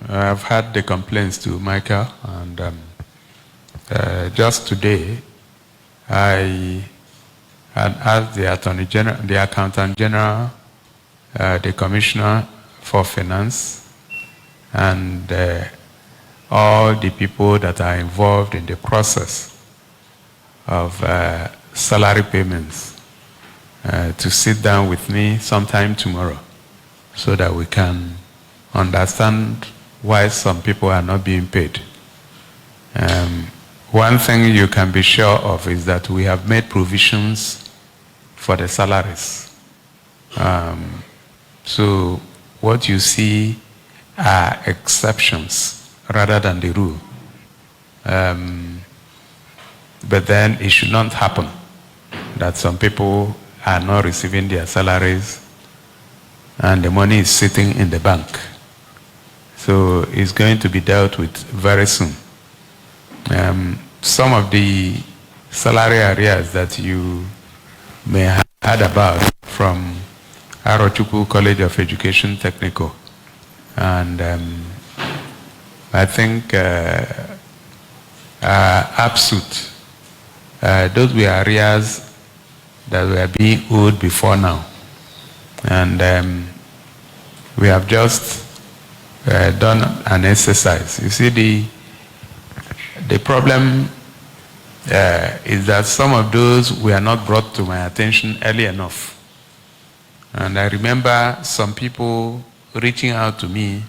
I've had the complaints to Michael, and just today, I had asked the Attorney General, the Accountant General, the Commissioner for Finance, and all the people that are involved in the process of salary payments to sit down with me sometime tomorrow so that we can understand why some people are not being paid. One thing you can be sure of is that we have made provisions for the salaries. So what you see are exceptions rather than the rule. But then it should not happen that some people are not receiving their salaries and the money is sitting in the bank. So it's going to be dealt with very soon. Some of the salary arrears that you may have heard about from Arochukwu College of Education Technical, and I think APSUT, those were arrears that were being owed before now. And we have just done an exercise. You see, the problem is that some of those were not brought to my attention early enough. And I remember some people reaching out to me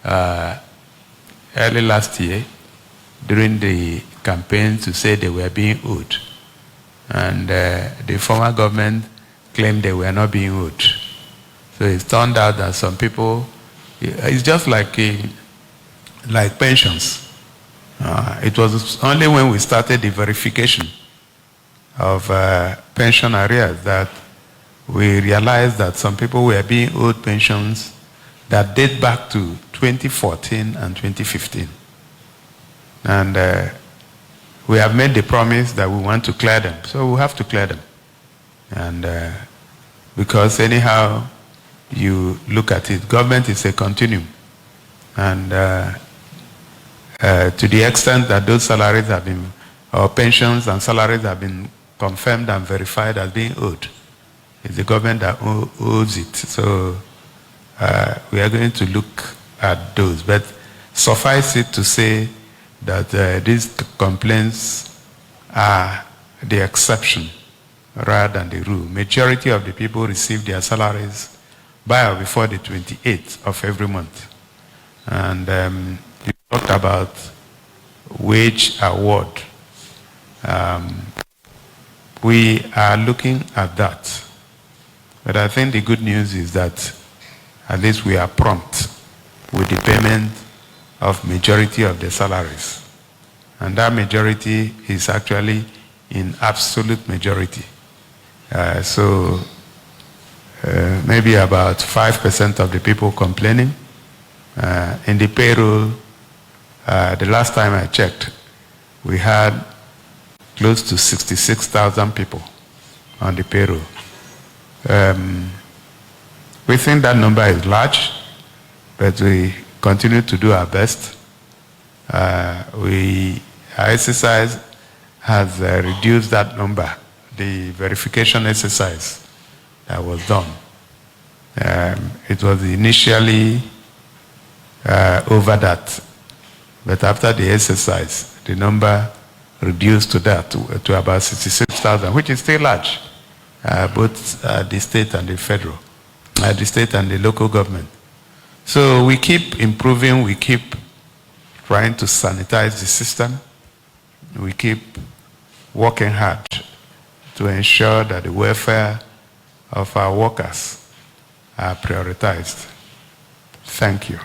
early last year during the campaign to say they were being owed. And the former government claimed they were not being owed. So it turned out that some people, it's just like pensions. It was only when we started the verification of pension arrears that we realized that some people were being owed pensions that date back to 2014 and 2015. And we have made the promise that we want to clear them, so we have to clear them. And because anyhow you look at it, government is a continuum. And to the extent that those salaries have been, or pensions and salaries have been confirmed and verified as being owed, it's the government that owes it. So we are going to look at those. But suffice it to say that these complaints are the exception rather than the rule. Majority of the people receive their salaries by or before the 28th of every month. And you talked about wage award. We are looking at that. But I think the good news is that at least we are prompt with the payment of majority of the salaries. And that majority is actually in absolute majority. So maybe about 5% of the people complaining. In the payroll, the last time I checked, we had close to 66,000 people on the payroll. We think that number is large, but we continue to do our best. Our exercise has reduced that number, the verification exercise that was done. It was initially over that, but after the exercise, the number reduced to that, to about 66,000, which is still large, both the state and the federal, the state and the local government. So we keep improving, we keep trying to sanitize the system, we keep working hard to ensure that the welfare of our workers are prioritized. Thank you.